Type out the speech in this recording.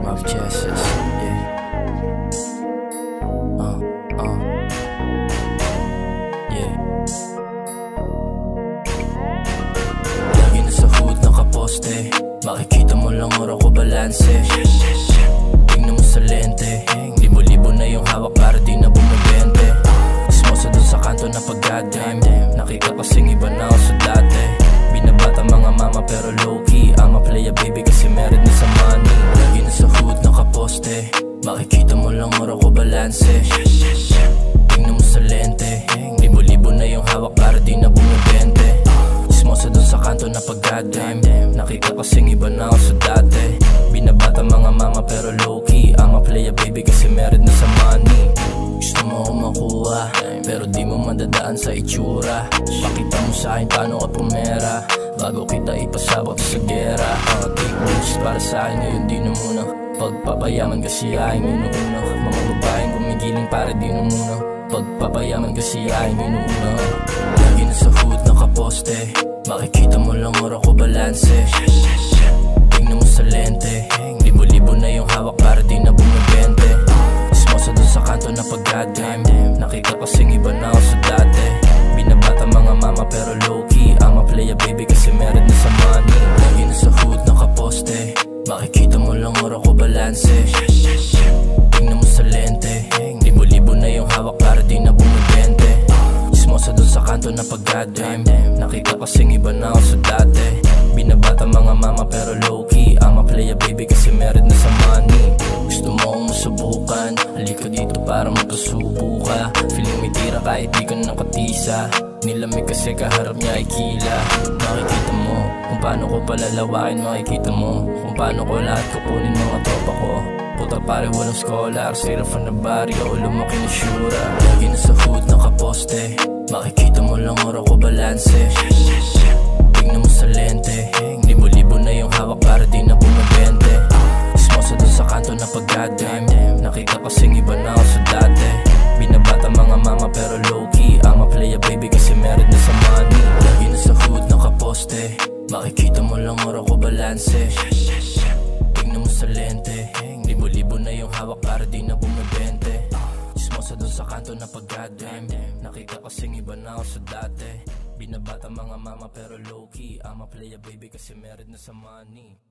of Jesus, yeah. Yeah. Lagi na sa hood nakaposte, makikita mo lang ora ko balanse. Tingnan mo sa lente, libo-libo na yung hawak para di na bumibente. Smosa dun sa kanto na pag-goddamn, nakita kasing iba na ako sa dati. Binabata mga mama pero low-key, I'ma play a baby kasi meron na sa money. Lagi na sa hood nakaposte, makikita mo lang ora ko balanse. Tingnan mo sa lente, libo-libo na yung hawak para di na bumibente. Smosa dun sa kanto na pag-goddamn, nakita kasing iba na ako sa dati. Binabata mga mama pero low-key, I'ma play a baby kasi meron na sa money. Gusto mo ako makuha, pero di mo madadaan sa itsura. Pakita mo sa akin paano ka pumera, bago kita ipasabak sa gera. Take moves para sa akin ngayon di na muna, pagpapayaman kasi aking inuuna. Mga babaeng gumigiling para di na muna, pagpapayaman kasi aking inuuna. Lagi na sa hood nakaposte, makikita mo lang ora ko balanse. Tingnan mo sa lente, libo-libo na yung hawak para di na bumibente. Smosa dun sa kanto na pag-goddamn, nakita kasing iba na ako sa dati. Binabata mga mama pero low-key, I'ma play a baby kasi meron na sa money. Lagi na sa hood nakaposte, makikita mo lang ora ko balanse. Tingnan mo sa lente, libo-libo na yung hawak para di na bumibente. Smosa dun sa kanto na pag-goddamn, nakita kasing iba na ako sa dati. Binabata mga mama pero low-key, I'ma play a baby kasi meron na sa money. Gusto mo akong masubukan, halika dito para magkasubo ka. Feeling may tira kahit di ka nakatisa, nilamig kasi kaharap niya ay kila. Makikita mo kung paano ko palalawakin, makikita mo kung paano ko lahat kukunin mga tropa ko. Puta pare walang scholar, sira from the barrio, lumaki na syura. Lagi na sa hood nakaposte, makikita mo lang ora ko balanse. Tingnan mo sa lente, libo-libo na yung hawak para di na bumibente. Smosa dun sa kanto na pag-goddamn, nakita kasing iba na ako sa dati. Binabata mga mama pero low-key, I'ma play a baby kasi meron na sa money. Lagi na sa hood nakaposte, makikita mo lang ora ko balanse. Tingnan mo sa lente, libo-libo na yung hawak para di na bumibente. Smosa dun sa kanto na pag-goddamn, nakita kasing iba na ako sa dati. Binabata mga mama pero low-key, I'ma play a baby kasi meron na sa money.